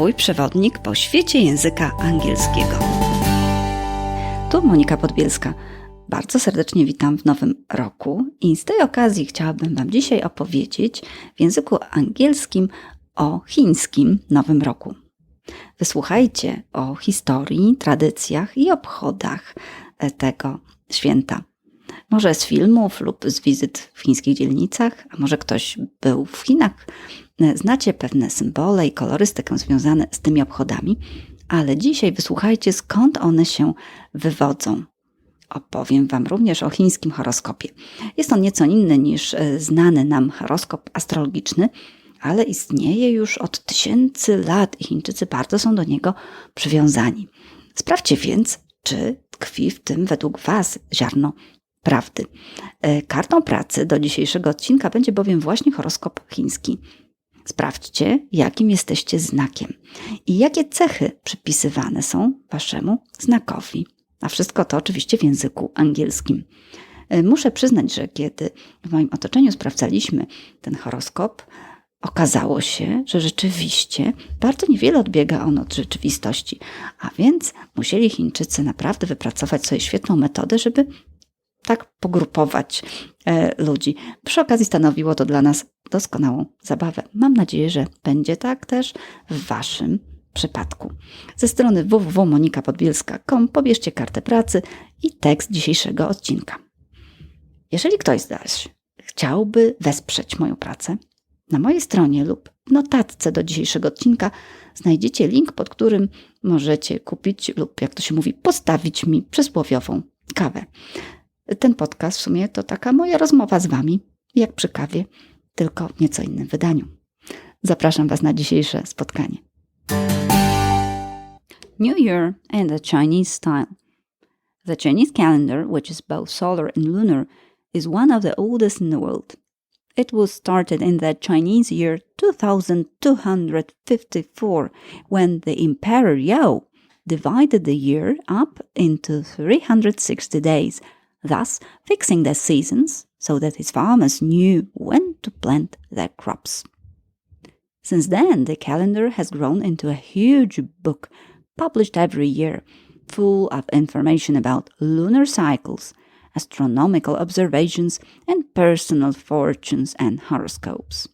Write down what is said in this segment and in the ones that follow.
Twój przewodnik po świecie języka angielskiego. Tu Monika Podbielska. Bardzo serdecznie witam w nowym roku i z tej okazji chciałabym Wam dzisiaj opowiedzieć w języku angielskim o chińskim Nowym Roku. Wysłuchajcie o historii, tradycjach i obchodach tego święta. Może z filmów lub z wizyt w chińskich dzielnicach, a może ktoś był w Chinach. Znacie pewne symbole i kolorystykę związane z tymi obchodami, ale dzisiaj wysłuchajcie, skąd one się wywodzą. Opowiem Wam również o chińskim horoskopie. Jest on nieco inny niż znany nam horoskop astrologiczny, ale istnieje już od tysięcy lat i Chińczycy bardzo są do niego przywiązani. Sprawdźcie więc, czy tkwi w tym według Was ziarno prawdy. Kartą pracy do dzisiejszego odcinka będzie bowiem właśnie horoskop chiński. Sprawdźcie, jakim jesteście znakiem i jakie cechy przypisywane są Waszemu znakowi. A wszystko to oczywiście w języku angielskim. Muszę przyznać, że kiedy w moim otoczeniu sprawdzaliśmy ten horoskop, okazało się, że rzeczywiście bardzo niewiele odbiega on od rzeczywistości. A więc musieli Chińczycy naprawdę wypracować sobie świetną metodę, żeby tak pogrupować ludzi. Przy okazji stanowiło to dla nas doskonałą zabawę. Mam nadzieję, że będzie tak też w Waszym przypadku. Ze strony www.monikapodbielska.com pobierzcie kartę pracy i tekst dzisiejszego odcinka. Jeżeli ktoś zaś chciałby wesprzeć moją pracę, na mojej stronie lub w notatce do dzisiejszego odcinka znajdziecie link, pod którym możecie kupić lub, jak to się mówi, postawić mi przysłowiową kawę. Ten podcast w sumie to taka moja rozmowa z Wami, jak przy kawie, tylko w nieco innym wydaniu. Zapraszam Was na dzisiejsze spotkanie. New Year and the Chinese style. The Chinese calendar, which is both solar and lunar, is one of the oldest in the world. It was started in the Chinese year 2254, when the Emperor Yao divided the year up into 360 days, thus fixing the seasons so that his farmers knew when to plant their crops. Since then, the calendar has grown into a huge book published every year, full of information about lunar cycles, astronomical observations, and personal fortunes and horoscopes.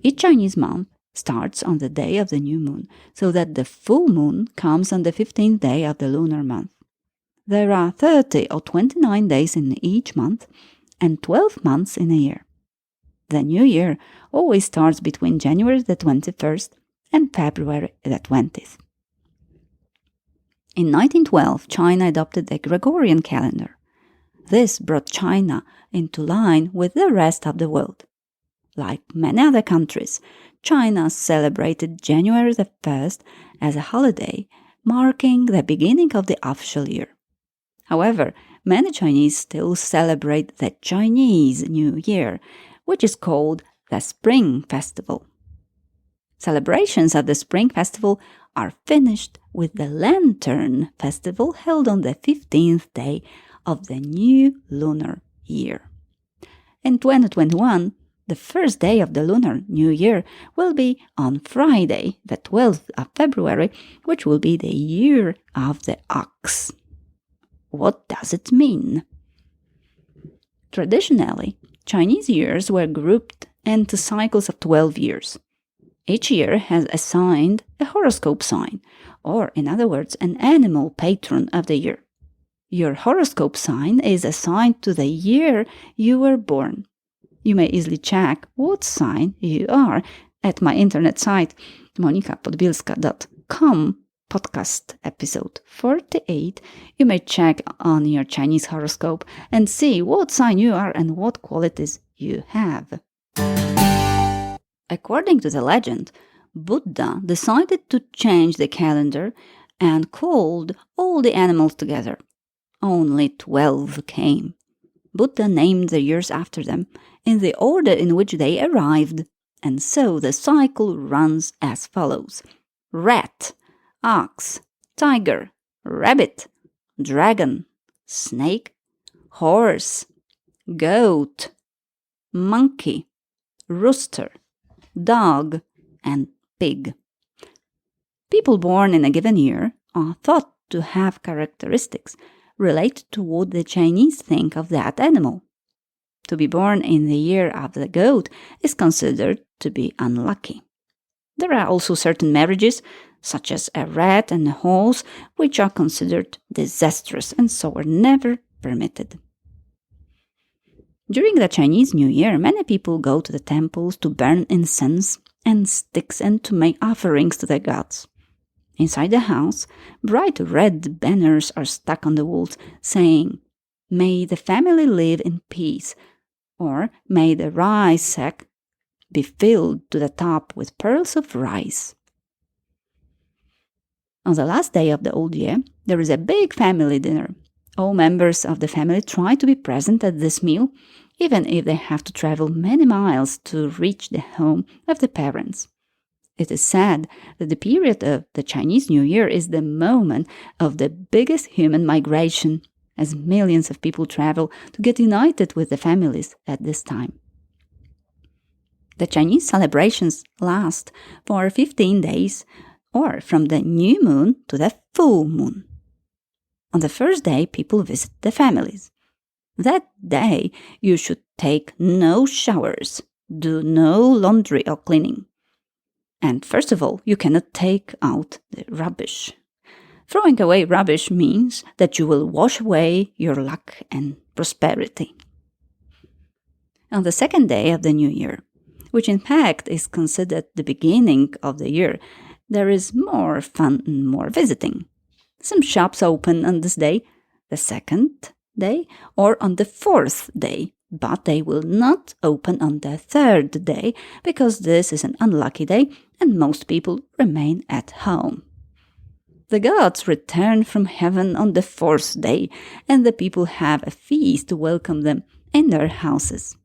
Each Chinese month starts on the day of the new moon, so that the full moon comes on the 15th day of the lunar month. There are 30 or 29 days in each month and 12 months in a year. The new year always starts between January the 21st and February the 20th. In 1912, China adopted the Gregorian calendar. This brought China into line with the rest of the world. Like many other countries, China celebrated January the 1st as a holiday, marking the beginning of the official year. However, many Chinese still celebrate the Chinese New Year, which is called the Spring Festival. Celebrations of the Spring Festival are finished with the Lantern Festival held on the 15th day of the new lunar year. In 2021, the first day of the Lunar New Year will be on Friday, the 12th of February, which will be the Year of the Ox. What does it mean? Traditionally, Chinese years were grouped into cycles of 12 years. Each year has assigned a horoscope sign, or in other words, an animal patron of the year. Your horoscope sign is assigned to the year you were born. You may easily check what sign you are at my internet site monikapodbielska.com. Podcast episode 48, you may check on your Chinese horoscope and see what sign you are and what qualities you have. According to the legend, Buddha decided to change the calendar and called all the animals together. Only 12 came. Buddha named the years after them in the order in which they arrived, and so the cycle runs as follows: rat, ox, tiger, rabbit, dragon, snake, horse, goat, monkey, rooster, dog, and pig. People born in a given year are thought to have characteristics related to what the Chinese think of that animal. To be born in the year of the goat is considered to be unlucky. There are also certain marriages, such as a rat and a horse, which are considered disastrous and so are never permitted. During the Chinese New Year, many people go to the temples to burn incense and sticks and to make offerings to their gods. Inside the house, bright red banners are stuck on the walls saying, "May the family live in peace," or "May the rice sack be filled to the top with pearls of rice." On the last day of the old year, there is a big family dinner. All members of the family try to be present at this meal, even if they have to travel many miles to reach the home of the parents. It is said that the period of the Chinese New Year is the moment of the biggest human migration, as millions of people travel to get united with the families at this time. The Chinese celebrations last for 15 days, or from the new moon to the full moon. On the first day, people visit the families. That day, you should take no showers, do no laundry or cleaning. And first of all, you cannot take out the rubbish. Throwing away rubbish means that you will wash away your luck and prosperity. On the second day of the new year, which in fact is considered the beginning of the year, there is more fun and more visiting. Some shops open on this day, the second day, or on the fourth day, but they will not open on the third day because this is an unlucky day and most people remain at home. The gods return from heaven on the fourth day, and the people have a feast to welcome them in their houses.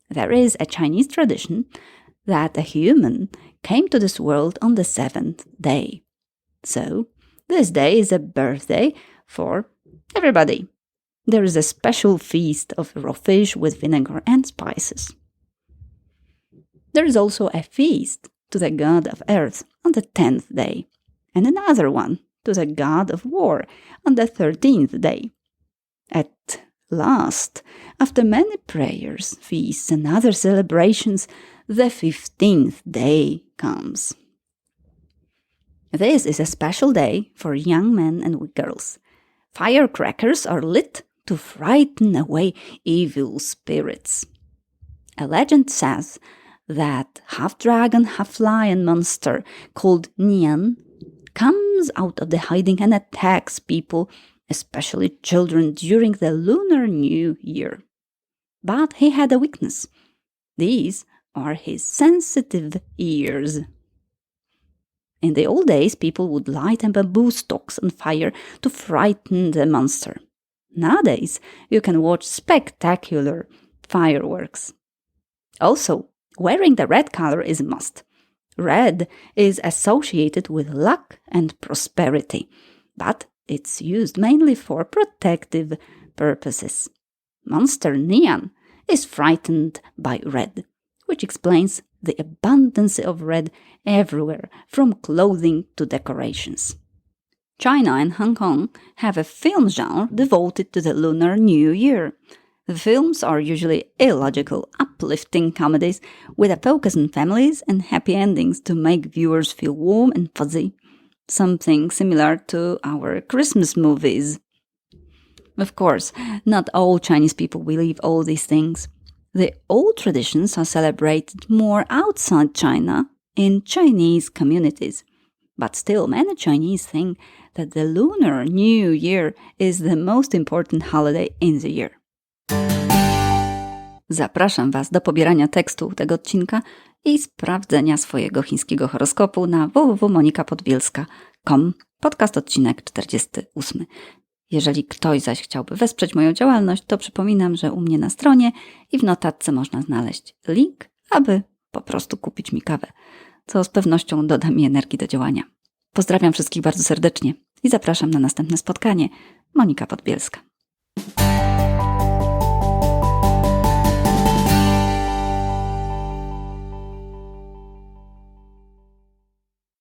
There is a Chinese tradition that a human came to this world on the seventh day. So, this day is a birthday for everybody. There is a special feast of raw fish with vinegar and spices. There is also a feast to the god of earth on the 10th day, and another one to the god of war on the 13th day. At last, after many prayers, feasts, and other celebrations, the 15th day comes. This is a special day for young men and girls. Firecrackers are lit to frighten away evil spirits. A legend says that half-dragon, half-lion monster called Nian comes out of the hiding and attacks people, especially children, during the Lunar New Year. But he had a weakness. These are his sensitive ears. In the old days, people would light bamboo stalks on fire to frighten the monster. Nowadays, you can watch spectacular fireworks. Also, wearing the red color is a must. Red is associated with luck and prosperity, but it's used mainly for protective purposes. Monster Nian is frightened by red, which explains the abundance of red everywhere, from clothing to decorations. China and Hong Kong have a film genre devoted to the Lunar New Year. The films are usually illogical, uplifting comedies with a focus on families and happy endings to make viewers feel warm and fuzzy, something similar to our Christmas movies. Of course, not all Chinese people believe all these things. The old traditions are celebrated more outside China in Chinese communities. But still, many Chinese think that the Lunar New Year is the most important holiday in the year. Zapraszam Was do pobierania tekstu tego odcinka i sprawdzenia swojego chińskiego horoskopu na www.monikapodbielska.com, podcast odcinek 48. Jeżeli ktoś zaś chciałby wesprzeć moją działalność, to przypominam, że u mnie na stronie i w notatce można znaleźć link, aby po prostu kupić mi kawę, co z pewnością doda mi energii do działania. Pozdrawiam wszystkich bardzo serdecznie i zapraszam na następne spotkanie. Monika Podbielska.